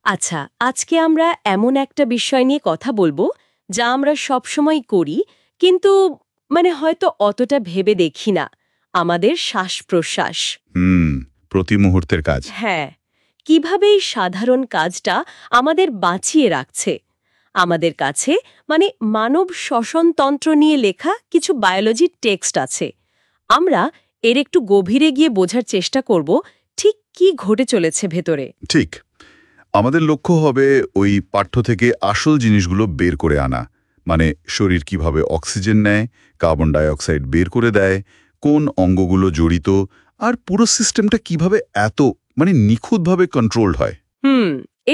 আচ্ছা, আজকে আমরা এমন একটা বিষয় নিয়ে কথা বলবো যা আমরা সবসময় করি, কিন্তু হয়তো অতটা ভেবে দেখি না। আমাদের শ্বাস-প্রশ্বাস। প্রতি মুহূর্তের কাজ। হ্যাঁ, কিভাবে এই সাধারণ কাজটা আমাদের বাঁচিয়ে রাখছে। আমাদের কাছে মানব শ্বসনতন্ত্র নিয়ে লেখা কিছু বায়োলজির টেক্সট আছে। আমরা এর একটু গভীরে গিয়ে বোঝার চেষ্টা করব ঠিক কি ঘটে চলেছে ভেতরে। ঠিক। আমাদের লক্ষ্য হবে ওই পাঠ্য থেকে আসল জিনিসগুলো বের করে আনা, শরীর কিভাবে অক্সিজেন নেয়, কার্বন ডাই অক্সাইড বের করে দেয়, কোন অঙ্গগুলো জড়িত, আর পুরো সিস্টেমটা কিভাবে এত নিখুঁতভাবে কন্ট্রোলড হয়।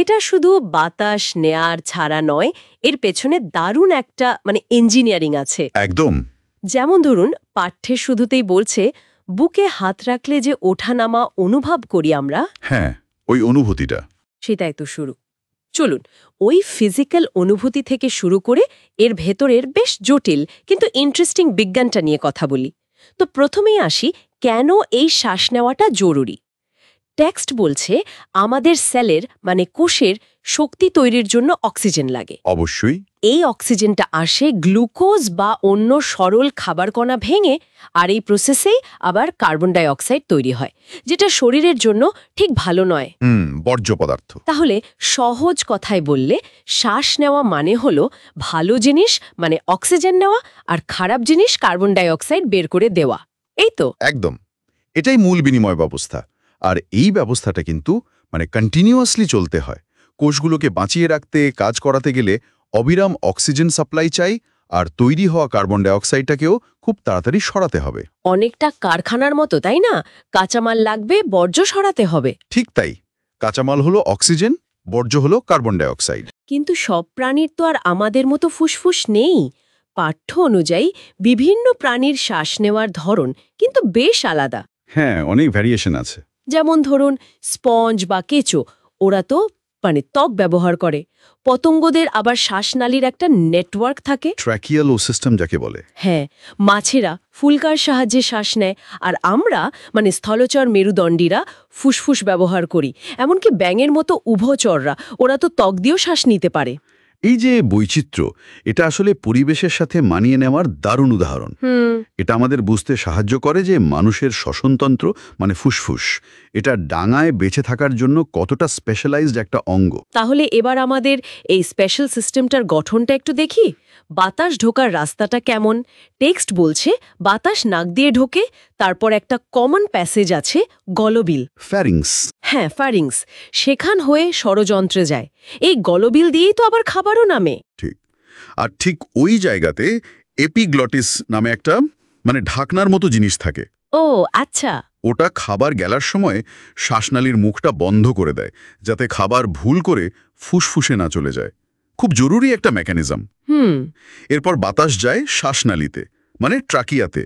এটা শুধু বাতাস নেয়ার ছাড়া নয়, এর পেছনে দারুণ একটা ইঞ্জিনিয়ারিং আছে। একদম। যেমন ধরুন, পাঠ্যের শুরুতেই বলছে বুকে হাত রাখলে যে ওঠানামা অনুভব করি আমরা। হ্যাঁ, ওই অনুভূতিটা। সেটাই তো শুরু। চলুন ওই ফিজিক্যাল অনুভূতি থেকে শুরু করে এর ভেতরের বেশ জটিল কিন্তু ইন্টারেস্টিং বিজ্ঞানটা নিয়ে কথা বলি। তো প্রথমেই আসি, কেন এই শ্বাস নেওয়াটা জরুরি। টেক্সট বলছে আমাদের সেলের কোষের শক্তি তৈরির জন্য অক্সিজেন লাগে। অবশ্যই। এই অক্সিজেনটা আসে গ্লুকোজ বা অন্য সরল খাবার কণা ভেঙে, আর এই প্রসেসেই আবার কার্বন ডাই অক্সাইড তৈরি হয়, যেটা শরীরের জন্য ঠিক ভালো নয়। বর্জ্য পদার্থ। তাহলে সহজ কথায় বললে শ্বাস নেওয়া হলো ভালো জিনিস অক্সিজেন নেওয়া, আর খারাপ জিনিস কার্বন ডাই অক্সাইড বের করে দেওয়া। এই তো একদম, এটাই মূল বিনিময় ব্যবস্থা। আর এই ব্যবস্থাটা কিন্তু কন্টিনিউয়াসলি চলতে হয়। কোষগুলোকে বাঁচিয়ে রাখতে, কাজ করাতে গেলে অবিরাম অক্সিজেন সাপ্লাই চাই, আর তৈরি হওয়া কার্বন ডাই অক্সাইডটাকেও খুব তাড়াতাড়ি সরাতে হবে। অনেকটা কারখানার মতো, তাই না? কাঁচামাল লাগবে, বর্জ্য সরাতে হবে। ঠিক তাই। কাঁচামাল হলো অক্সিজেন, বর্জ্য হলো কার্বন ডাই অক্সাইড। কিন্তু সব প্রাণীর তো আর আমাদের মতো ফুসফুস নেই। পাঠ্য অনুযায়ী বিভিন্ন প্রাণীর শ্বাস নেওয়ার ধরন কিন্তু বেশ আলাদা। হ্যাঁ, অনেক ভ্যারিয়েশন আছে। যেমন ধরুন স্পঞ্জ বা কেঁচো, ওরা তো ত্বক ব্যবহার করে। পতঙ্গদের আবার শ্বাসনালীর একটা নেটওয়ার্ক থাকে, ট্র্যাকিয়াল ও সিস্টেম যাকে বলে। হ্যাঁ, মাছেরা ফুলকার সাহায্যে শ্বাস নেয়, আর আমরা স্থলচর মেরুদণ্ডীরা ফুসফুস ব্যবহার করি। এমনকি ব্যাঙের মতো উভচররা, ওরা তো ত্বক দিয়েও শ্বাস নিতে পারে। এই যে বৈচিত্র্য, এটা আসলে পরিবেশের সাথে মানিয়ে নেওয়ার দারুণ উদাহরণ। এটা আমাদের বুঝতে সাহায্য করে যে মানুষের শ্বসনতন্ত্র ফুসফুস, এটা ডাঙায় বেঁচে থাকার জন্য কতটা স্পেশালাইজড একটা অঙ্গ। তাহলে এবার আমাদের এই স্পেশাল সিস্টেমটার গঠনটা একটু দেখি। বাতাস ঢোকার রাস্তাটা কেমন? টেক্সট বলছে বাতাস নাক দিয়ে ঢোকে, তারপর একটা কমন প্যাসেজ আছে, গলবিল। ফ্যারিংস। হ্যাঁ, ফ্যারিংস। সেখান হয়ে স্বরযন্ত্রে যায়। এই গলবিল দিয়েই তো আবার খাবারও নামে। ঠিক। আর ঠিক ওই জায়গাতে এপিগ্লটিস নামে একটা ঢাকনার মতো জিনিস থাকে। ও আচ্ছা। ওটা খাবার গেলার সময় শ্বাসনালীর মুখটা বন্ধ করে দেয়, যাতে খাবার ভুল করে ফুসফুসে না চলে যায়। খুব জরুরি একটা মেকানিজম। এরপর বাতাস যায় শ্বাসনালীতে, ট্রাকিয়াতে।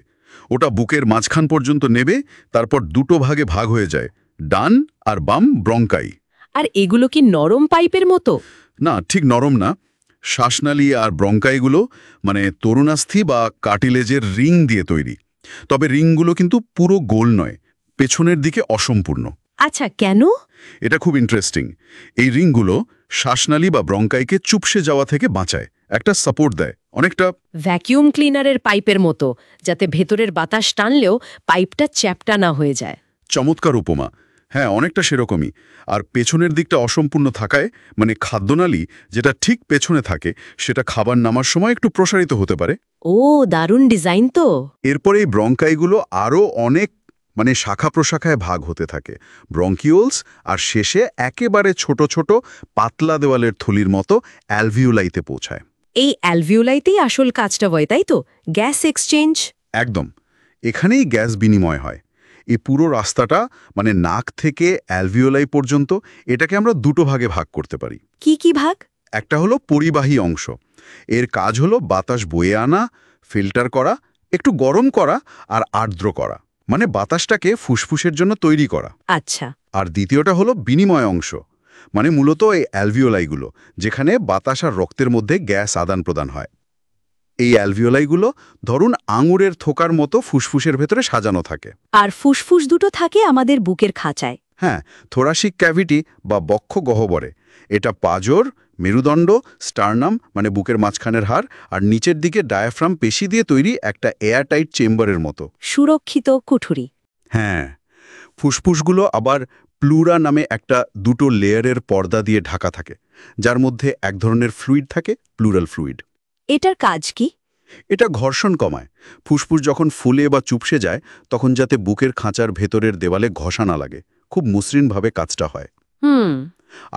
ওটা বুকের মাঝখান পর্যন্ত নেবে, তারপর দুটো ভাগে ভাগ হয়ে যায়, ডান আর বাম ব্রঙ্কাই। আর এগুলো কি নরম পাইপের মতো? না, ঠিক নরম না। শ্বাসনালী আর ব্রঙ্কাইগুলো তরুণাস্থি বা কার্টিলেজের রিং দিয়ে তৈরি। তবে রিংগুলো কিন্তু পুরো গোল নয়, পেছনের দিকে অসম্পূর্ণ। আচ্ছা, কেন? এটা খুব ইন্টারেস্টিং। এই রিংগুলো শ্বাসনালী বা ব্রঙ্কাইকে চুপসে যাওয়া থেকে বাঁচায়, একটা সাপোর্ট দেয়, অনেকটা ভ্যাকিউম ক্লিনারের পাইপের মতো, যাতে ভেতরের বাতাস টানলেও পাইপটা চ্যাপ্টা না হয়ে যায়। চমৎকার উপমা। হ্যাঁ, অনেকটা সেরকমই। আর পেছনের দিকটা অসম্পূর্ণ থাকায় খাদ্যনালী যেটা ঠিক পেছনে থাকে, সেটা খাবার নামার সময় একটু প্রসারিত হতে পারে। ও, দারুণ ডিজাইন তো। এরপর এই ব্রঙ্কাইগুলো আরও অনেক শাখা প্রশাখায় ভাগ হতে থাকে, ব্রঙ্কিওলস, আর শেষে একেবারে ছোট ছোট পাতলা দেওয়ালের থলির মতো অ্যালভিওলাইতে পৌঁছায়। এই অ্যালভিওলাইতেই আসল কাজটা হয়, তাই তো? Gas exchange. একদম, এখানেই গ্যাস বিনিময় হয়। এই পুরো রাস্তাটা নাক থেকে অ্যালভিওলাই পর্যন্ত, এটাকে আমরা দুটো ভাগে ভাগ করতে পারি। কি কি ভাগ? একটা হলো পরিবাহী অংশ। এর কাজ হলো বাতাস বয়ে আনা, ফিল্টার করা, একটু গরম করা আর আর্দ্র করা, বাতাসটাকে ফুসফুসের জন্য তৈরি করা। আচ্ছা। আর দ্বিতীয়টা হলো বিনিময় অংশ, মূলত এই অ্যালভিওলাইগুলো, যেখানে বাতাস আর রক্তের মধ্যে গ্যাস আদান প্রদান হয়। এই অ্যালভিওলাইগুলো ধরুন আঙুরের থোকার মতো ফুসফুসের ভেতরে সাজানো থাকে। আর ফুসফুস দুটো থাকে আমাদের বুকের খাঁচায়। হ্যাঁ, থোরাসিক ক্যাভিটি বা বক্ষ গহ্বরে। এটা পাঁজর, মেরুদণ্ড, স্টার্নাম মানে বুকের মাঝখানের হাড় আর নিচের দিকে ডায়াফ্রাম পেশি দিয়ে তৈরি একটা এয়ারটাইট চেম্বারের মতো। সুরক্ষিত কুঠুরি। হ্যাঁ, ফুসফুসগুলো আবার প্লুরা নামে একটা দুটো লেয়ারের পর্দা দিয়ে ঢাকা থাকে, যার মধ্যে এক ধরনের ফ্লুইড থাকে, প্লুরাল ফ্লুইড। এটার কাজ কি? এটা ঘর্ষণ কমায়। ফুসফুস যখন ফুলে বা চুপসে যায় তখন যাতে বুকের খাঁচার ভেতরের দেওয়ালে ঘষা না লাগে, খুব মসৃণভাবে কাজটা হয়।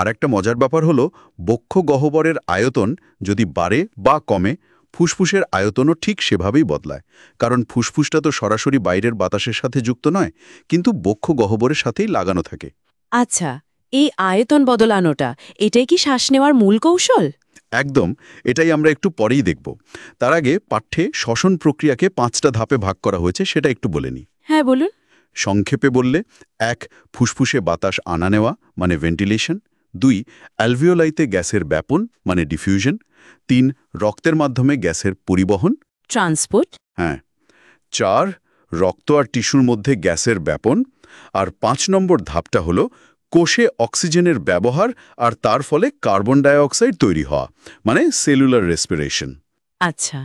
আর একটা মজার ব্যাপার হলো, বক্ষ গহ্বরের আয়তন যদি বাড়ে বা কমে, ফুসফুসের আয়তনও ঠিক সেভাবেই বদলায়। কারণ ফুসফুসটা তো সরাসরি বাইরের বাতাসের সাথে যুক্ত নয়, কিন্তু বক্ষ গহ্বরের সাথেই লাগানো থাকে। আচ্ছা, এই আয়তন বদলানোটা, এটাই কি শ্বাস নেওয়ার মূল কৌশল? একদম, এটাই আমরা একটু পরেই দেখব। তার আগে পাঠ্যে শ্বসন প্রক্রিয়াকে 5টা ধাপে ভাগ করা হয়েছে, সেটা একটু বলে নিই। হ্যাঁ, বলুন। সংক্ষেপে বললে, 1. ফুসফুসে বাতাস আনা নেওয়া মানে ভেন্টিলেশন। 2. অ্যালভিওলাইতে গ্যাসের ব্যাপন মানে ডিফিউশন। 3. রক্তের মাধ্যমে গ্যাসের পরিবহন, ট্রান্সপোর্ট। হ্যাঁ। 4. রক্ত আর টিস্যুর মধ্যে গ্যাসের ব্যাপন। আর 5 নম্বর ধাপটা হলো কোষে অক্সিজেনের ব্যবহার আর তার ফলে কার্বন ডাইঅক্সাইড তৈরি হওয়া, মানে সেলুলার রেসপিরেশন। আচ্ছা।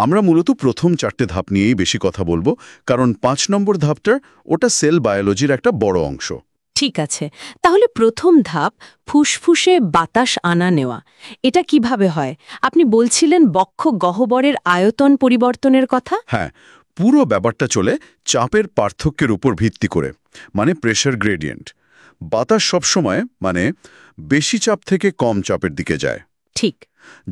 আমরা মূলত প্রথম 4টে ধাপ নিয়েই বেশি কথা বলবো, কারণ 5 নম্বর ধাপটার ওটা সেল বায়োলজির একটা বড় অংশ। ঠিক আছে, তাহলে প্রথম ধাপ ফুসফুসে বাতাস আনা নেওয়া, এটা কিভাবে হয়? আপনি বলছিলেন বক্ষ গহ্বরের আয়তন পরিবর্তনের কথা। হ্যাঁ, পুরো ব্যাপারটা চলে চাপের পার্থক্যের উপর ভিত্তি করে, মানে প্রেশার গ্রেডিয়েন্ট। বাতাস সবসময় মানে বেশি চাপ থেকে কম চাপের দিকে যায়। ঠিক।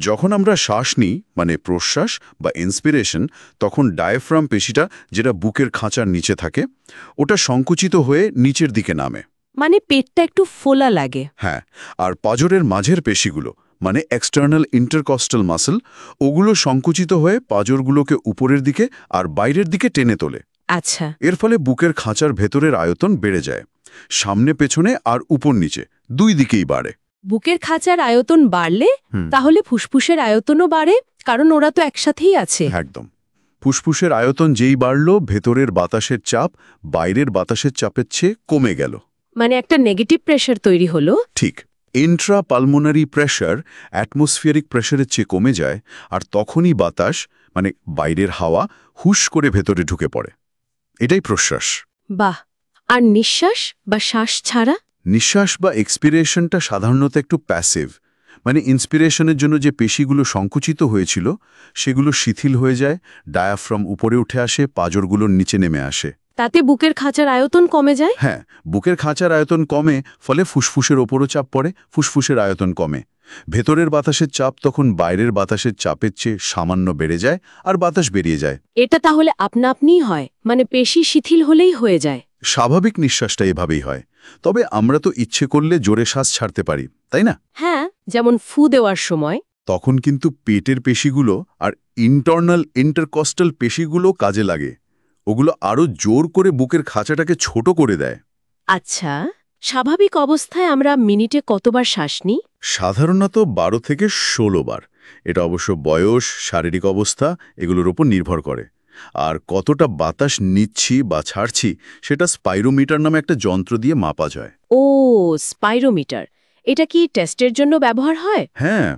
যখন আমরা শ্বাস নিই মানে প্রশ্বাস বা ইন্সপিরেশন, তখন ডায়াফ্রাম পেশিটা, যেটা বুকের খাঁচার নিচে থাকে, ওটা সংকুচিত হয়ে নিচের দিকে নামে। মানে পেটটা একটু ফোলা লাগে। হ্যাঁ, আর পাঁজরের মাঝের পেশিগুলো মানে এক্সটার্নাল ইন্টারকস্টাল মাসল, ওগুলো সংকুচিত হয়ে পাঁজরগুলোকে উপরের দিকে আর বাইরের দিকে টেনে তোলে। আচ্ছা। এর ফলে বুকের খাঁচার ভেতরের আয়তন বেড়ে যায়, সামনে পেছনে আর উপর নিচে দুই দিকেই বাড়ে। বুকের খাঁচার আয়তন বাড়লে তাহলে ফুসফুসের আয়তনও বাড়ে, কারণ ওরা তো একসাথেই আছে। একদম। ফুসফুসের আয়তন যেই বাড়ল, ভেতরের বাতাসের চাপ বাইরের বাতাসের চাপের চেয়ে কমে গেল, মানে একটা নেগেটিভ প্রেশার তৈরি হলো। ঠিক। ইন্ট্রাপালমোনারি প্রেশার অ্যাটমসফিয়ারিক প্রেশারের চেয়ে কমে যায়, আর তখনই বাতাস মানে বাইরের হাওয়া হুশ করে ভেতরে ঢুকে পড়ে। এটাই প্রশ্বাস। বাহ। আর নিঃশ্বাস বা শ্বাস ছাড়া? নিঃশ্বাস বা এক্সপিরেশনটা সাধারণত একটু প্যাসিভ, মানে ইন্সপিরেশনের জন্য যে পেশিগুলো সংকুচিত হয়েছিল সেগুলো শিথিল হয়ে যায়, ডায়াফ্রাম উপরে উঠে আসে, পাঁজরগুলোর নিচে নেমে আসে। তাতে বুকের খাঁচার আয়তন কমে যায়। হ্যাঁ, বুকের খাঁচার আয়তন কমে, ফলে ফুসফুসের ওপরও চাপ পড়ে, ফুসফুসের আয়তন কমে। ভেতরের বাতাসের চাপ তখন বাইরের বাতাসের চাপের চেয়ে সামান্য বেড়ে যায় আর বাতাস বেরিয়ে যায়। এটা তাহলে আপনা আপনিই হয়, মানে পেশি শিথিল হলেই হয়ে যায়। স্বাভাবিক নিঃশ্বাসটা এভাবেই হয়, তবে আমরা তো ইচ্ছে করলে জোরে শ্বাস ছাড়তে পারি, তাই না? হ্যাঁ, যেমন ফু দেওয়ার সময়। তখন কিন্তু পেটের পেশিগুলো আর ইন্টারনাল ইন্টারকস্টাল পেশিগুলো কাজে লাগে, ওগুলো আরও জোর করে বুকের খাঁচাটাকে ছোট করে দেয়। আচ্ছা, স্বাভাবিক অবস্থায় আমরা মিনিটে কতবার শ্বাস নিই? সাধারণত 12 থেকে 16 বার। এটা অবশ্য বয়স, শারীরিক অবস্থা এগুলোর উপর নির্ভর করে। আর কতটা বাতাস নিচ্ছি বা ছাড়ছি সেটা স্পাইরোমিটার নামে একটা যন্ত্র দিয়ে মাপা যায়। ও, স্পাইরোমিটার। এটা কি টেস্টের জন্য ব্যবহার হয়? হ্যাঁ,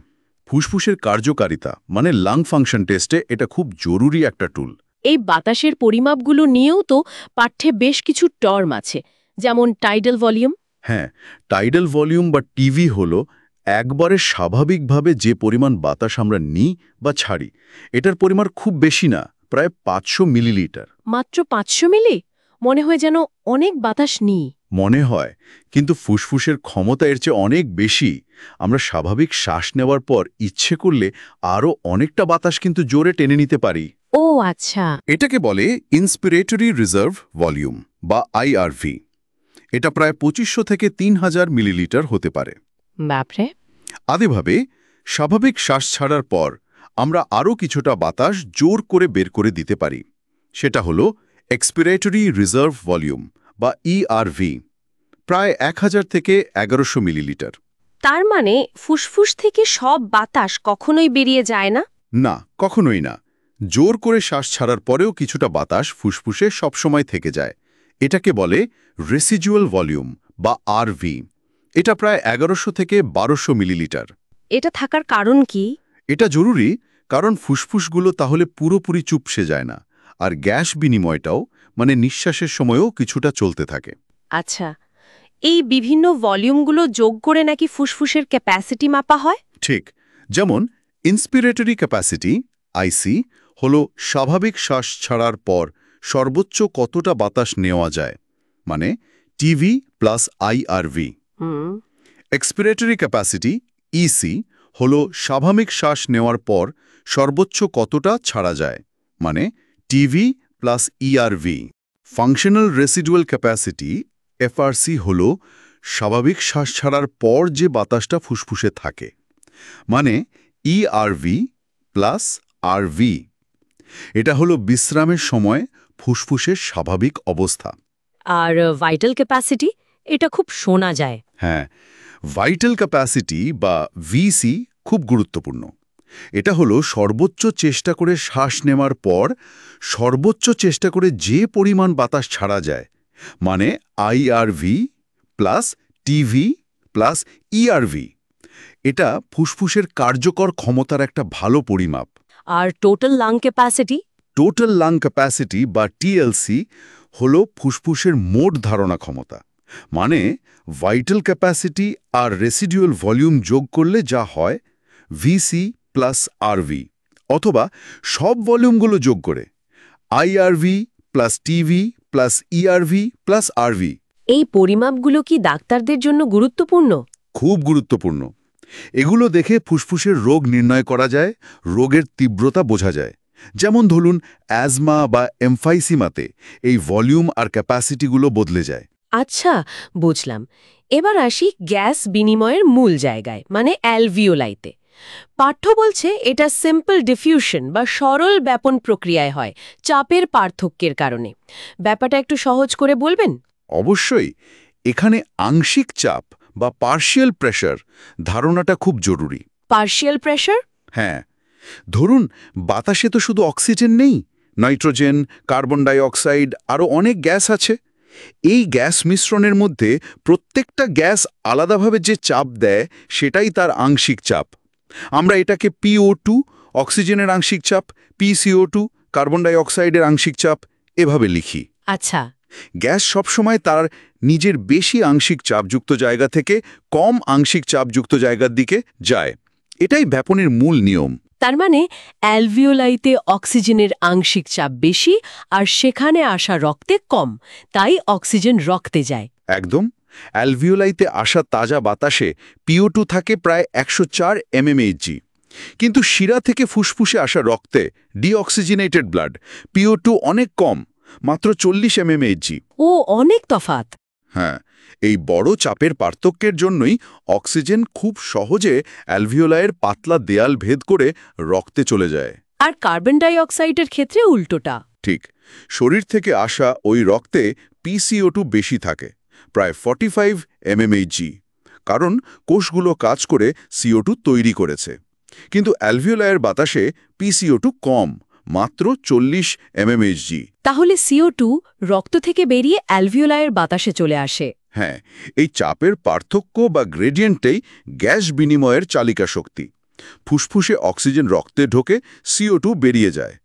ফুসফুসের কার্যকারিতা মানে লাং ফাংশন টেস্টে এটা খুব জরুরি একটা টুল। এই বাতাসের পরিমাপগুলো নিয়েও তো পাঠ্যে বেশ কিছু টর্ম আছে, যেমন টাইডাল ভলিউম। হ্যাঁ, টাইডাল ভলিউম বা টিভি হলো একবারে স্বাভাবিকভাবে যে পরিমাণ বাতাস আমরা নিই বা ছাড়ি, এটার পরিমাণ খুব বেশি না, প্রায় 500 মিলিলিটার। মাত্র 500 মিলি? মনে হয় যেন অনেক বাতাস নিই। মনে হয়, কিন্তু ফুসফুসের ক্ষমতা এর চেয়ে অনেক বেশি। আমরা স্বাভাবিক শ্বাস নেওয়ার পর ইচ্ছে করলে আরও অনেকটা বাতাস কিন্তু জোরে টেনে নিতে পারি। ও আচ্ছা। এটাকে বলে ইন্সপিরেটরি রিজার্ভ ভলিউম বা আইআরভি। এটা প্রায় 2500 থেকে 3000 মিলিলিটার হতে পারে। বাপরে। আদিভাবে স্বাভাবিক শ্বাস ছাড়ার পর আমরা আরও কিছুটা বাতাস জোর করে বের করে দিতে পারি। সেটা হলো এক্সপিরেটরি রিজার্ভ ভলিউম বা ইআরভি, প্রায় 1000 থেকে 1100 মিলিলিটার। তার মানে ফুসফুস থেকে সব বাতাস কখনোই বেরিয়ে যায় না? না, কখনোই না। জোর করে শ্বাস ছাড়ার পরেও কিছুটা বাতাস ফুসফুসে সবসময় থেকে যায়। এটাকে বলে রেসিজুয়াল ভলিউম বা আরভি। এটা প্রায় 1100 থেকে 1200 মিলিলিটার। এটা থাকার কারণ কি? এটা জরুরি, কারণ ফুসফুসগুলো তাহলে পুরোপুরি চুপসে যায় না, আর গ্যাস বিনিময়টাও, মানে নিঃশ্বাসের সময়ও কিছুটা চলতে থাকে। আচ্ছা, এই বিভিন্ন ভলিউমগুলো যোগ করে নাকি ফুসফুসের ক্যাপাসিটি মাপা হয়? ঠিক, যেমন ইন্সপিরেটরি ক্যাপাসিটি আইসি হল স্বাভাবিক শ্বাস ছাড়ার পর সর্বোচ্চ কতটা বাতাস নেওয়া যায়, মানে টিভি প্লাস আইআরভি। হুম। এক্সপিরেটরি ক্যাপাসিটি ইসি হল স্বাভাবিক শ্বাস নেওয়ার পর সর্বোচ্চ কতটা ছাড়া যায়, মানে TV plus ERV. Functional residual capacity FRC হল স্বাভাবিক শ্বাস ছাড়ার পর যে বাতাসটা ফুসফুসে থাকে, মানে ইআরভি প্লাস আরভি। এটা হলো বিশ্রামের সময় ফুসফুসের স্বাভাবিক অবস্থা। আর ভাইটাল ক্যাপাসিটি, এটা খুব শোনা যায়। হ্যাঁ, ভাইটাল ক্যাপাসিটি বা ভিসি খুব গুরুত্বপূর্ণ। এটা হলো সর্বোচ্চ চেষ্টা করে শ্বাস নেওয়ার পর সর্বোচ্চ চেষ্টা করে যে পরিমাণ বাতাস ছাড়া যায়, মানে IRV plus TV plus ERV. এটা ফুসফুসের কার্যকর ক্ষমতার একটা ভালো পরিমাপ। আর total lung capacity? Total lung capacity বা টিএলসি হল ফুসফুসের মোট ধারণা ক্ষমতা, মানে ভাইটাল ক্যাপাসিটি আর রেসিডুয়াল ভলিউম যোগ করলে যা হয় ভিসি প্লাস আরভি, অথবা সব ভলিউমগুলো যোগ করে IRV plus TV plus ERV plus RV. এই পরিমাপগুলো কি ডাক্তারদের জন্য গুরুত্বপূর্ণ? খুব গুরুত্বপূর্ণ। এগুলো দেখে ফুসফুসের রোগ নির্ণয় করা যায়, রোগের তীব্রতা বোঝা যায়। যেমন ধরুন অ্যাজমা বা এমফাইসিমাতে এই ভলিউম আর ক্যাপাসিটিগুলো বদলে যায়। আচ্ছা, বুঝলাম। এবার আসি গ্যাস বিনিময়ের মূল জায়গায়, মানে অ্যালভিওলাইতে। পাঠ্য বলছে এটা সিম্পল ডিফিউশন বা সরল ব্যাপন প্রক্রিয়ায় হয়, চাপের পার্থক্যের কারণে। ব্যাপারটা একটু সহজ করে বলবেন? অবশ্যই, এখানে আংশিক চাপ বা পার্শিয়াল প্রেশার ধারণাটা খুব জরুরি। Partial pressure? হ্যাঁ, ধরুন বাতাসে তো শুধু অক্সিজেন নেই, নাইট্রোজেন, কার্বন ডাই অক্সাইড, আরও অনেক গ্যাস আছে। এই গ্যাস মিশ্রণের মধ্যে প্রত্যেকটা গ্যাস আলাদাভাবে যে চাপ দেয় সেটাই তার আংশিক চাপ। আমরা এটাকে PO2 অক্সিজেনের আংশিক চাপ, PCO2 কার্বন ডাই অক্সাইডের আংশিক চাপ এভাবে লিখি। আচ্ছা। গ্যাস সবসময় তার নিজের বেশি আংশিক চাপযুক্ত জায়গা থেকে কম আংশিক চাপযুক্ত জায়গার দিকে যায়। এটাই ব্যাপনের মূল নিয়ম। তার মানে অ্যালভিওলাইতে অক্সিজেনের আংশিক চাপ বেশি আর সেখানে আসা রক্তে কম, তাই অক্সিজেন রক্তে যায়। একদম। অ্যালভিওলাইতে আসা তাজা বাতাসে PO2 থাকে প্রায় 104 mmHg, কিন্তু শিরা থেকে ফুসফুসে আসা রক্তে ডিঅক্সিজেনেটেড ব্লাড PO2 অনেক কম, মাত্র 40 mmHg। ও, অনেক তফাৎ। হ্যাঁ, এই বড় চাপের পার্থক্যের জন্যই অক্সিজেন খুব সহজে অ্যালভিওলাইয়ের পাতলা দেয়াল ভেদ করে রক্তে চলে যায়। আর কার্বন ডাই অক্সাইডের ক্ষেত্রে উল্টোটা। ঠিক, শরীর থেকে আসা ওই রক্তে PCO2 বেশি থাকে, প্রায় 45 mmHg, কারণ কোষগুলো কাজ করে CO2 তৈরি করেছে। কিন্তু অ্যালভিওলাইয়ের বাতাসে PCO2 কম, মাত্র 40 mmHg। তাহলে CO2 রক্ত থেকে বেরিয়ে অ্যালভিওলাইয়ের বাতাসে চলে আসে। হ্যাঁ, এই চাপের পার্থক্য বা গ্রেডিয়েন্টেই গ্যাস বিনিময়ের চালিকা শক্তি। ফুসফুসে অক্সিজেন রক্তে ঢোকে, CO2 বেরিয়ে যায়।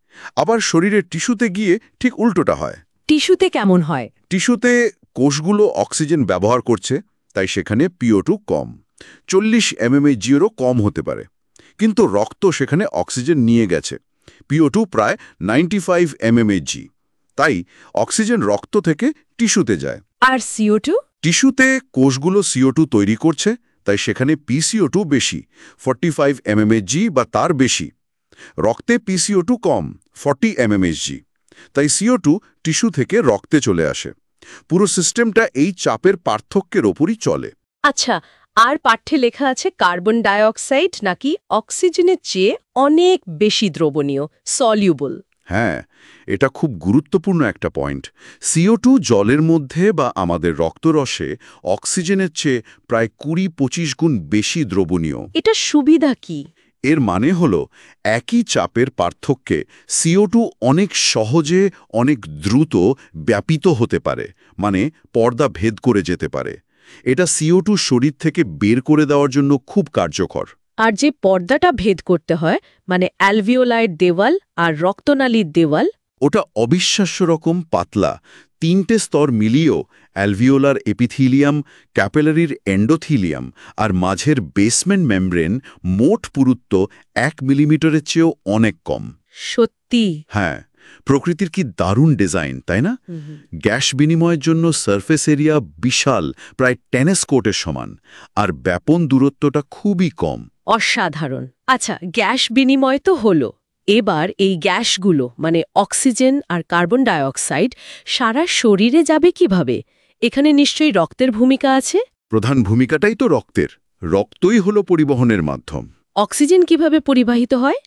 আবার শরীরের টিস্যুতে গিয়ে ঠিক উল্টোটা হয়। টিস্যুতে কেমন হয়? টিস্যুতে কোষগুলো অক্সিজেন ব্যবহার করছে, তাই সেখানে PO2 কম, 40 mmHg-এরও কম হতে পারে। কিন্তু রক্ত সেখানে অক্সিজেন নিয়ে গেছে, PO2 প্রায় 95 mmHg। তাই অক্সিজেন রক্ত থেকে টিস্যুতে যায়। আর CO2? টিস্যুতে কোষগুলো CO2 তৈরি করছে, তাই সেখানে PCO2 বেশি, 45 mmHg বা তার বেশি। রক্তে PCO2 কম, 40 mmHg, তাই CO2 টিস্যু থেকে রক্তে চলে আসে। পুরো সিস্টেমটা এই চাপের পার্থক্যের ওপরই চলে। আচ্ছা, আর পাঠ্যে লেখা আছে কার্বন ডাই অক্সাইড নাকি অক্সিজেনের চেয়ে অনেক বেশি দ্রবণীয়, সলিউবল। হ্যাঁ, এটা খুব গুরুত্বপূর্ণ একটা পয়েন্ট। CO2 জলের মধ্যে বা আমাদের রক্তরসে অক্সিজেনের চেয়ে প্রায় 20-25 গুণ বেশি দ্রবণীয়। এটা সুবিধা কি? এর মানে হলো একই চাপের পার্থক্যে CO2 অনেক সহজে, অনেক দ্রুত ব্যাপিত হতে পারে, মানে পর্দা ভেদ করে যেতে পারে। এটা CO2 শরীর থেকে বের করে দেওয়ার জন্য খুব কার্যকর। আর যে পর্দাটা ভেদ করতে হয়, মানে অ্যালভিওলার দেওয়াল আর রক্তনালীর দেওয়াল, ওটা অবিশ্বাস্য রকম পাতলা। 3টে স্তর মিলিয়েও অ্যালভিওলার এপিথিলিয়াম, ক্যাপিলারির এন্ডোথিলিয়াম আর মাঝের বেসমেন্ট মেমব্রেন মোট পুরুত্ব 1 মিলিমিটারের চেয়েও অনেক কম। সত্যি। হ্যাঁ, প্রকৃতির কি দারুণ ডিজাইন, তাই না? গ্যাস বিনিময়ের জন্য সারফেস এরিয়া বিশাল, প্রায় টেনিস কোর্টের সমান, আর ব্যাপন দূরত্বটা খুবই কম। অসাধারণ। আচ্ছা, গ্যাস বিনিময় তো হলো, এবার এই গ্যাসগুলো মানে অক্সিজেন আর কার্বন ডাইঅক্সাইড সারা শরীরে যাবে কিভাবে? এখানে নিশ্চয়ই রক্তের ভূমিকা আছে। প্রধান ভূমিকাটাই তো রক্তের। রক্তই হলো পরিবহনের মাধ্যম। অক্সিজেন কিভাবে পরিবাহিত হয়?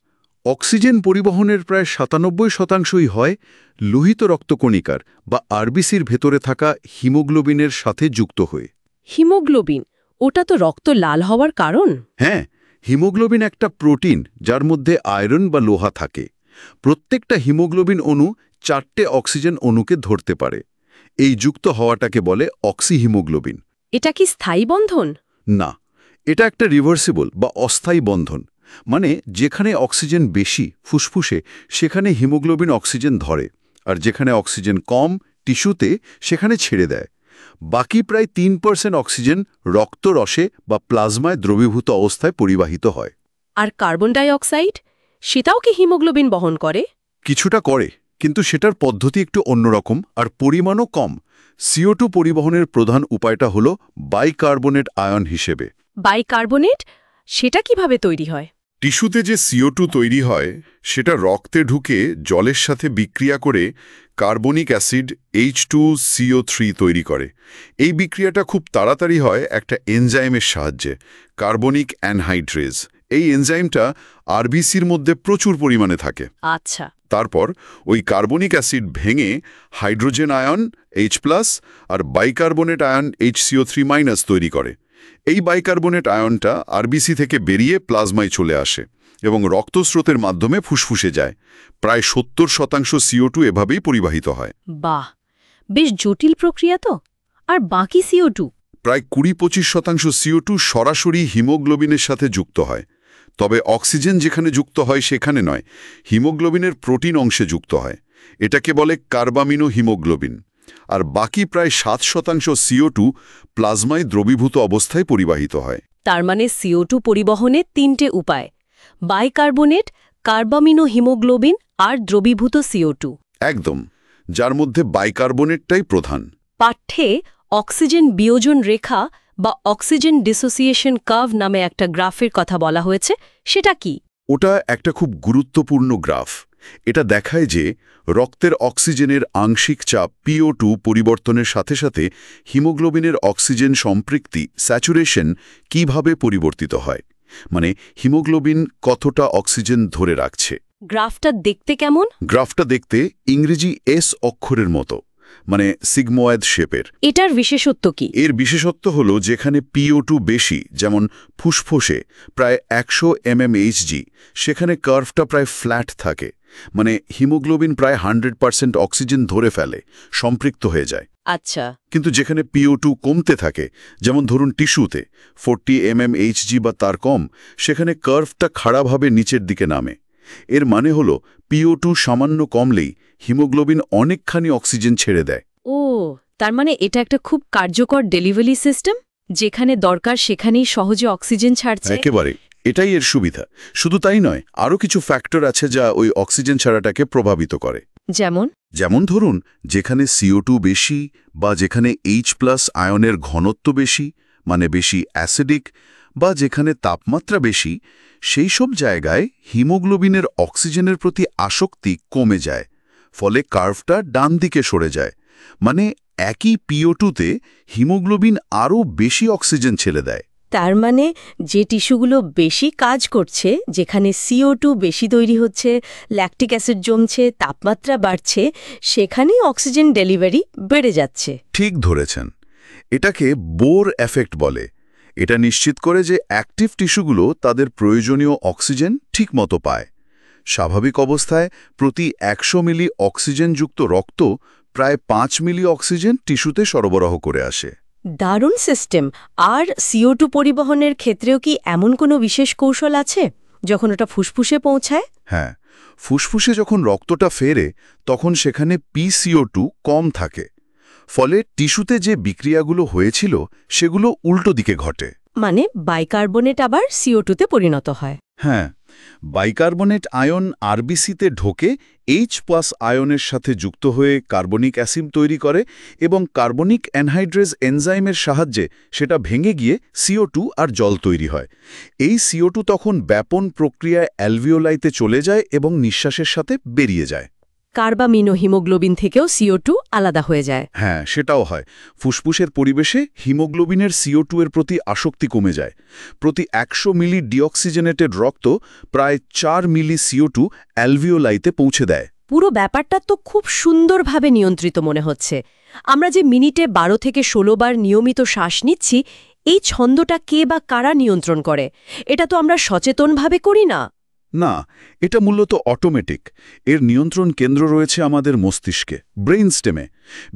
অক্সিজেন পরিবহনের প্রায় 97% হয় লোহিত রক্তকণিকার বা আরবিসির ভেতরে থাকা হিমোগ্লোবিনের সাথে যুক্ত হয়ে। হিমোগ্লোবিন, ওটা তো রক্ত লাল হওয়ার কারণ। হ্যাঁ, হিমোগ্লোবিন একটা প্রোটিন যার মধ্যে আয়রন বা লোহা থাকে। প্রত্যেকটা হিমোগ্লোবিন অণু 4টে অক্সিজেন অণুকে ধরতে পারে। এই যুক্ত হওয়াটাকে বলে অক্সিহিমোগ্লোবিন। এটা কি স্থায়ী বন্ধন? না, এটা একটা রিভার্সিবল বা অস্থায়ী বন্ধন। মানে যেখানে অক্সিজেন বেশি ফুসফুসে, সেখানে হিমোগ্লোবিন অক্সিজেন ধরে, আর যেখানে অক্সিজেন কম টিস্যুতে, সেখানে ছেড়ে দেয়। বাকি প্রায় 3% অক্সিজেন রক্তরসে বা প্লাজমায় দ্রবীভূত অবস্থায় পরিবাহিত হয়। আর কার্বন ডাইঅক্সাইড, সেটাও কি হিমোগ্লোবিন বহন করে? কিছুটা করে, কিন্তু সেটার পদ্ধতি একটু অন্যরকম আর পরিমাণও কম। CO2 পরিবহনের প্রধান উপায়টা হলো বাইকার্বনেট আয়ন হিসেবে। বাইকার্বনেট, সেটা কিভাবে তৈরি হয়? টিস্যুতে যে CO2 তৈরি হয় সেটা রক্তে ঢুকে জলের সাথে বিক্রিয়া করে কার্বনিক অ্যাসিড H2CO3 তৈরি করে। এই বিক্রিয়াটা খুব তাড়াতাড়ি হয় একটা এনজাইমের সাহায্যে, কার্বনিক অ্যানহাইড্রেজ। এই এনজাইমটা আরবিসির মধ্যে প্রচুর পরিমাণে থাকে। আচ্ছা। তারপর ওই কার্বনিক অ্যাসিড ভেঙে হাইড্রোজেন আয়ন H+ আর বাইকার্বনেট আয়ন HCO3- তৈরি করে। এই বাইকার্বনেট আয়নটা আরবিসি থেকে বেরিয়ে প্লাজমায় চলে আসে এবং রক্তস্রোতের মাধ্যমে ফুসফুসে যায়। প্রায় 70% CO2 এভাবেই পরিবাহিত হয়। বাহ, বেশ জটিল প্রক্রিয়া তো। আর বাকি CO2? প্রায় 20-25% CO2 সরাসরি হিমোগ্লোবিনের সাথে যুক্ত হয়। তবে অক্সিজেন যেখানে যুক্ত হয় সেখানে নয়, হিমোগ্লোবিনের প্রোটিন অংশে যুক্ত হয়। এটাকে বলে কার্বামিনো হিমোগ্লোবিন। আর বাকি প্রায় 7% CO2 প্লাজমায় দ্রবীভূত অবস্থায় পরিবাহিত হয়। তার মানে CO2 পরিবহনে 3টে উপায়: বাইকার্বনেট, কার্বামিনো হিমোগ্লোবিন আর দ্রবীভূত CO2। একদম, যার মধ্যে বাইকার্বনেটটাই প্রধান। পাঠ্যে অক্সিজেন বিয়োজন রেখা বা অক্সিজেন ডিসোসিয়েশন কার্ভ নামে একটা গ্রাফের কথা বলা হয়েছে, সেটা কি? ওটা একটা খুব গুরুত্বপূর্ণ গ্রাফ। এটা দেখায় যে রক্তের অক্সিজেনের আংশিক চাপ PO2 পরিবর্তনের সাথে সাথে হিমোগ্লোবিনের অক্সিজেন সম্পৃক্তি স্যাচুরেশন কিভাবে পরিবর্তিত হয়, মানে হিমোগ্লোবিন কতটা অক্সিজেন ধরে রাখছে। গ্রাফটা দেখতে কেমন? গ্রাফটা দেখতে ইংরেজি S অক্ষরের মতো, মানে সিগময়েড শেপের। এটার বিশেষত্ব কি? এর বিশেষত্ব হলো যেখানে PO2 বেশি, যেমন ফুসফুসে প্রায় 100 mmHg, সেখানে কার্ভটা প্রায় ফ্ল্যাট থাকে। মানে হিমোগ্লোবিন প্রায় 100% অক্সিজেন ধরে ফেলে, সম্পৃক্ত হয়ে যায়। আচ্ছা। কিন্তু যেখানে PO2 কমতে থাকে, যেমন ধরুন টিস্যুতে 40 mmHg বা তার কম, সেখানে কার্ভটা খাড়াভাবে নিচের দিকে নামে। এর মানে হলো PO2 সামান্য কমলেই হিমোগ্লোবিন অনেকখানি অক্সিজেন ছেড়ে দেয়। ও, তার মানে এটা একটা খুব কার্যকর ডেলিভারি সিস্টেম, যেখানে দরকার সেখানেই সহজে অক্সিজেন ছাড়ছে। একেবারে, এটাই এর সুবিধা। শুধু তাই নয়, আরও কিছু ফ্যাক্টর আছে যা ওই অক্সিজেন ছাড়াটাকে প্রভাবিত করে। যেমন ধরুন যেখানে CO2 বেশি বা যেখানে H+ আয়নের ঘনত্ব বেশি, মানে বেশি অ্যাসিডিক, বা যেখানে তাপমাত্রা বেশি, সেই সব জায়গায় হিমোগ্লোবিনের অক্সিজেনের প্রতি আসক্তি কমে যায়। ফলে কার্ভটা ডান দিকে সরে যায়। মানে একই PO2-তে হিমোগ্লোবিন আরও বেশি অক্সিজেন ছেড়ে দেয়। তার মানে যে টিস্যুগুলো বেশি কাজ করছে, যেখানে CO2 বেশি তৈরি হচ্ছে, ল্যাকটিক অ্যাসিড জমছে, তাপমাত্রা বাড়ছে, সেখানেই অক্সিজেন ডেলিভারি বেড়ে যাচ্ছে। ঠিক ধরেছেন। এটাকে বোর এফেক্ট বলে। এটা নিশ্চিত করে যে অ্যাক্টিভ টিস্যুগুলো তাদের প্রয়োজনীয় অক্সিজেন ঠিকমতো পায়। স্বাভাবিক অবস্থায় প্রতি 100 মিলি অক্সিজেনযুক্ত রক্ত প্রায় 5 মিলি অক্সিজেন টিস্যুতে সরবরাহ করে আসে। দারুণ সিস্টেম। আর CO2 পরিবহনের ক্ষেত্রেও কি এমন কোনো বিশেষ কৌশল আছে যখন ওটা ফুসফুসে পৌঁছায়? হ্যাঁ, ফুসফুসে যখন রক্তটা ফেরে তখন সেখানে PCO2 কম থাকে। ফলে টিস্যুতে যে বিক্রিয়াগুলো হয়েছিল সেগুলো উল্টো দিকে ঘটে। মানে বাইকার্বনেট আবার CO2 তে পরিণত হয়। হ্যাঁ, বাইকার্বনেট আয়ন আরবিসিতে ঢোকে H+ আয়নের সাথে যুক্ত হয়ে কার্বনিক অ্যাসিড তৈরি করে এবং কার্বনিক অ্যানহাইড্রেজ এনজাইমের সাহায্যে সেটা ভেঙে গিয়ে CO2 আর জল তৈরি হয়। এই CO2 তখন ব্যাপন প্রক্রিয়ায় অ্যালভিওলাইতে চলে যায় এবং নিঃশ্বাসের সাথে বেরিয়ে যায়। কার্বামিনোহিমোগ্লোবিন থেকেও CO2 আলাদা হয়ে যায়। হ্যাঁ, সেটাও হয়। ফুসফুসের পরিবেশে হিমোগ্লোবিনের CO2 এর প্রতি আসক্তি কমে যায়। প্রতি 100 মিলি ডিঅক্সিজেনেটেড রক্ত প্রায় 4 মিলি CO2 অ্যালভিওলাইতে পৌঁছে দেয়। পুরো ব্যাপারটা তো খুব সুন্দরভাবে নিয়ন্ত্রিত মনে হচ্ছে। আমরা যে মিনিটে 12 থেকে 16 বার নিয়মিত শ্বাস নিচ্ছি, এই ছন্দটা কে বা কারা নিয়ন্ত্রণ করে? এটা তো আমরা সচেতনভাবে করি না। না, এটা মূলত অটোমেটিক। এর নিয়ন্ত্রণ কেন্দ্র রয়েছে আমাদের মস্তিষ্কে, ব্রেইন স্টেমে,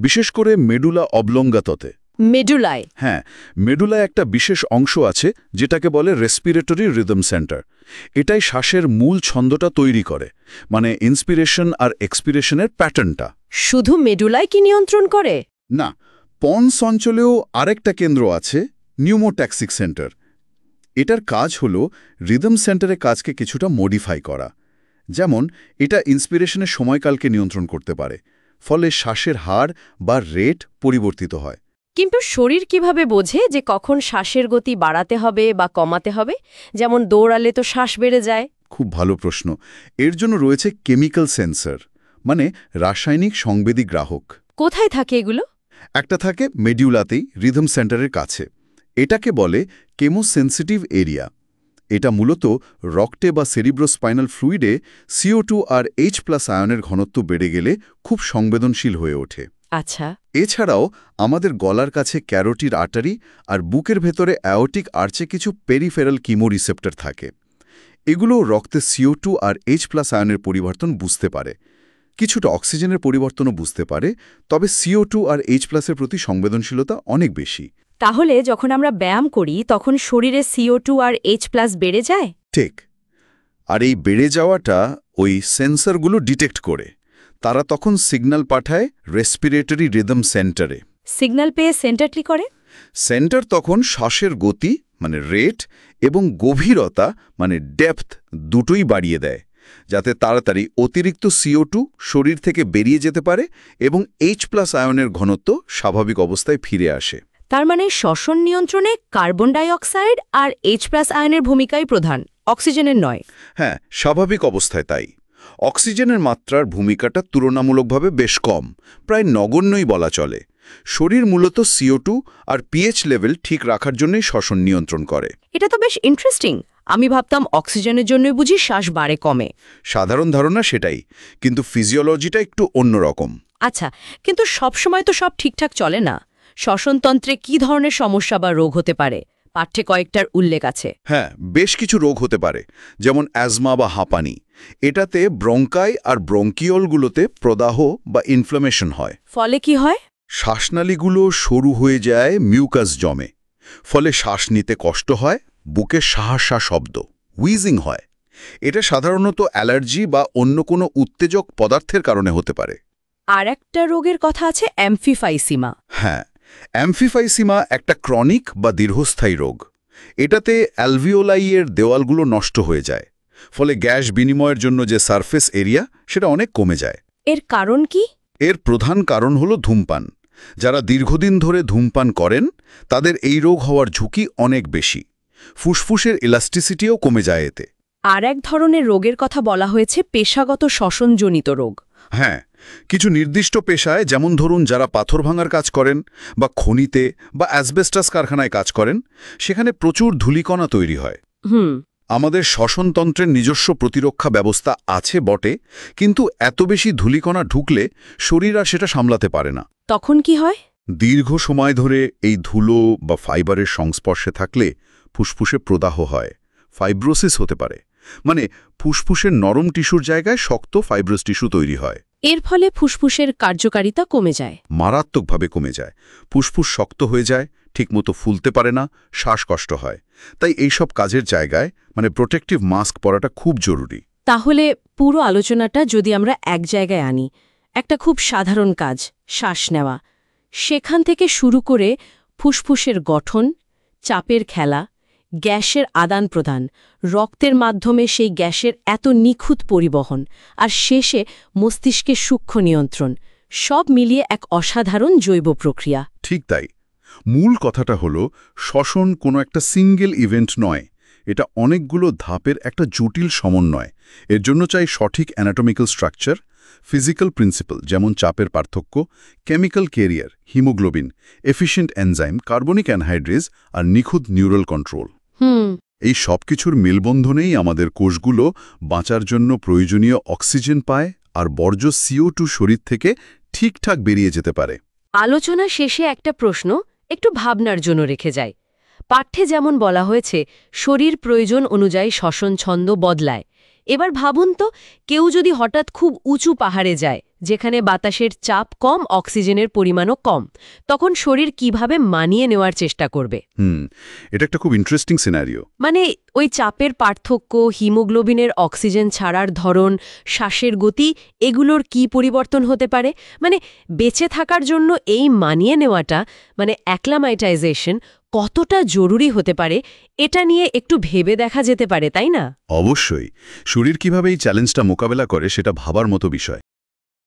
বিশেষ করে মেডুলা অবলঙ্গাততে। মেডুলায়? হ্যাঁ, মেডুলায় একটা বিশেষ অংশ আছে যেটাকে বলে রেসপিরেটরি রিদম সেন্টার। এটাই শ্বাসের মূল ছন্দটা তৈরি করে, মানে ইন্সপিরেশন আর এক্সপিরেশনের প্যাটার্নটা। শুধু মেডুলায় কি নিয়ন্ত্রণ করে? না, পন্স অঞ্চলেও আরেকটা কেন্দ্র আছে, নিউমোট্যাক্সিক সেন্টার। এটার কাজ হলো রিদম সেন্টারের কাজকে কিছুটা মডিফাই করা। যেমন এটা ইন্সপিরেশনের সময়কালকে নিয়ন্ত্রণ করতে পারে, ফলে শ্বাসের হার বা রেট পরিবর্তিত হয়। কিন্তু শরীর কিভাবে বোঝে যে কখন শ্বাসের গতি বাড়াতে হবে বা কমাতে হবে? যেমন দৌড়ালে তো শ্বাস বেড়ে যায়। খুব ভালো প্রশ্ন। এর জন্য রয়েছে কেমিক্যাল সেন্সর, মানে রাসায়নিক সংবেদী গ্রাহক। কোথায় থাকে এগুলো? একটা থাকে মেডিউলাতেই, রিদম সেন্টারের কাছে। এটাকে বলে কেমোসেন্সিটিভ এরিয়া। এটা মূলত রক্তে বা সেরিব্রোস্পাইনাল ফ্লুইডে CO2 আর H+ আয়নের ঘনত্ব বেড়ে গেলে খুব সংবেদনশীল হয়ে ওঠে। আচ্ছা। এছাড়াও আমাদের গলার কাছে ক্যারোটিড আর্টারি আর বুকের ভেতরে অ্যাওটিক আর্চে কিছু পেরিফেরাল কিমোরিসেপ্টর থাকে। এগুলো রক্তে CO2 আর H+ আয়নের পরিবর্তন বুঝতে পারে। কিছুটা অক্সিজেনের পরিবর্তনও বুঝতে পারে, তবে CO2 আর H+ এর প্রতি সংবেদনশীলতা অনেক বেশি। তাহলে যখন আমরা ব্যায়াম করি তখন শরীরে CO2 আর H+ বেড়ে যায়? ঠিক। আর এই বেড়ে যাওয়াটা ওই সেন্সরগুলো ডিটেক্ট করে। তারা তখন সিগন্যাল পাঠায় রেসপিরেটরি রিদম সেন্টারে। সিগন্যাল পেয়ে সেন্টার কি করে? সেন্টার তখন শ্বাসের গতি, মানে রেট, এবং গভীরতা, মানে ডেপথ, দুটোই বাড়িয়ে দেয়, যাতে তাড়াতাড়ি অতিরিক্ত CO2 শরীর থেকে বেরিয়ে যেতে পারে এবং H+ আয়নের ঘনত্ব স্বাভাবিক অবস্থায় ফিরে আসে। তার মানে শ্বসন নিয়ন্ত্রণে কার্বন ডাই অক্সাইড আর H+ আয়নের ভূমিকাই প্রধান, অক্সিজেনের নয়। হ্যাঁ, স্বাভাবিক অবস্থায় তাই। অক্সিজেনের মাত্রার ভূমিকাটা তুলনামূলকভাবে বেশ কম, প্রায় নগণ্যই বলা চলে। শরীর মূলত CO2 আর pH লেভেল ঠিক রাখার জন্যই শ্বসন নিয়ন্ত্রণ করে। এটা তো বেশ ইন্টারেস্টিং। আমি ভাবতাম অক্সিজেনের জন্যই বুঝি শ্বাস বাড়ে কমে। সাধারণ ধারণা সেটাই, কিন্তু ফিজিওলজিটা একটু অন্যরকম। আচ্ছা, কিন্তু সবসময় তো সব ঠিকঠাক চলে না। শ্বসনতন্ত্রে কি ধরনের সমস্যা বা রোগ হতে পারে? পাঠ্যে কয়েকটার উল্লেখ আছে। হ্যাঁ, বেশ কিছু রোগ হতে পারে, যেমন অ্যাজমা বা হাঁপানি। এটাতে ব্রঙ্কাই আর ব্রঙ্কিওলগুলোতে প্রদাহ বা ইনফ্লামেশন হয়। ফলে কি হয়? শ্বাসনালীগুলো সরু হয়ে যায়, মিউকাস জমে। ফলে শ্বাস নিতে কষ্ট হয়, বুকে শাঁসা শব্দ, উইজিং হয়। এটা সাধারণত অ্যালার্জি বা অন্য কোনো উত্তেজক পদার্থের কারণে হতে পারে। আর একটা রোগের কথা আছে, এমফিসাইমা। হ্যাঁ, এমফিসাইমা একটা ক্রনিক বা দীর্ঘস্থায়ী রোগ। এটাতে অ্যালভিওলাইয়ের দেওয়ালগুলো নষ্ট হয়ে যায়, ফলে গ্যাস বিনিময়ের জন্য যে সারফেস এরিয়া সেটা অনেক কমে যায়। এর কারণ কি? এর প্রধান কারণ হলো ধূমপান। যারা দীর্ঘদিন ধরে ধূমপান করেন তাদের এই রোগ হওয়ার ঝুঁকি অনেক বেশি। ফুসফুসের ইলাস্টিসিটিও কমে যায় এতে। আর এক ধরনের রোগের কথা বলা হয়েছে, পেশাগত শ্বসনজনিত রোগ। হ্যাঁ, কিছু নির্দিষ্ট পেশায়, যেমন ধরুন যারা পাথর ভাঙার কাজ করেন বা খনিতে বা অ্যাসবেস্টাস কারখানায় কাজ করেন, সেখানে প্রচুর ধূলিকণা তৈরি হয়। আমাদের শ্বসনতন্ত্রের নিজস্ব প্রতিরক্ষা ব্যবস্থা আছে বটে, কিন্তু এত বেশি ধূলিকণা ঢুকলে শরীর আর সেটা সামলাতে পারে না। তখন কি হয়? দীর্ঘ সময় ধরে এই ধুলো বা ফাইবারের সংস্পর্শে থাকলে ফুসফুসে প্রদাহ হয়, ফাইব্রোসিস হতে পারে। মানে ফুসফুসের নরম টিস্যুর জায়গায় শক্ত ফাইব্রোস টিস্যু তৈরি হয়। এর ফলে ফুসফুসের কার্যকারিতা কমে যায়। মারাত্মকভাবে কমে যায়। ফুসফুস শক্ত হয়ে যায়, ঠিকমতো ফুলতে পারে না, শ্বাসকষ্ট হয়। তাই এইসব কাজের জায়গায় প্রোটেক্টিভ মাস্ক পরাটা খুব জরুরি। তাহলে পুরো আলোচনাটা যদি আমরা এক জায়গায় আনি, একটা খুব সাধারণ কাজ, শ্বাস নেওয়া, সেখান থেকে শুরু করে ফুসফুসের গঠন, চাপের খেলা, গ্যাসের আদান প্রদান, রক্তের মাধ্যমে সেই গ্যাসের এত নিখুঁত পরিবহন, আর শেষে মস্তিষ্কের সূক্ষ্ম নিয়ন্ত্রণ, সব মিলিয়ে এক অসাধারণ জৈব প্রক্রিয়া। ঠিক তাই। মূল কথাটা হলো শ্বসন কোনো একটা সিঙ্গেল ইভেন্ট নয়, এটা অনেকগুলো ধাপের একটা জটিল সমন্বয়। এর জন্য চাই সঠিক অ্যানাটমিক্যাল স্ট্রাকচার, ফিজিক্যাল প্রিন্সিপাল যেমন চাপের পার্থক্য, chemical carrier, haemoglobin, efficient enzyme, carbonic anhydrase আর নিখুঁত নিউরাল কন্ট্রোল। এই সব কিছুর মেলবন্ধনেই আমাদের কোষগুলো বাঁচার জন্য প্রয়োজনীয় অক্সিজেন পায় আর বর্জ্য CO2 শরীর থেকে ঠিকঠাক বেরিয়ে যেতে পারে। আলোচনা শেষে একটা প্রশ্ন একটু ভাবনার জন্য রেখে যায়। পাঠ্যে যেমন বলা হয়েছে শরীর প্রয়োজন অনুযায়ী শ্বসন ছন্দ বদলায়। এবার ভাবুন তো, কেউ যদি হঠাৎ খুব উঁচু পাহাড়ে যায়, যেখানে বাতাসের চাপ কম, অক্সিজেনের পরিমাণও কম, তখন শরীর কিভাবে মানিয়ে নেওয়ার চেষ্টা করবে? এটা একটা খুব ইন্টারেস্টিং সিনারিও। ওই চাপের পার্থক্য, হিমোগ্লোবিনের অক্সিজেন ছাড়ার ধরন, শ্বাসের গতি, এগুলোর কি পরিবর্তন হতে পারে? বেঁচে থাকার জন্য এই মানিয়ে নেওয়াটা, অ্যাক্লামাইটাইজেশন, কতটা জরুরি হতে পারে, এটা নিয়ে একটু ভেবে দেখা যেতে পারে, তাই না? অবশ্যই। শরীর কিভাবে এই চ্যালেঞ্জটা মোকাবেলা করে সেটা ভাবার মতো বিষয়।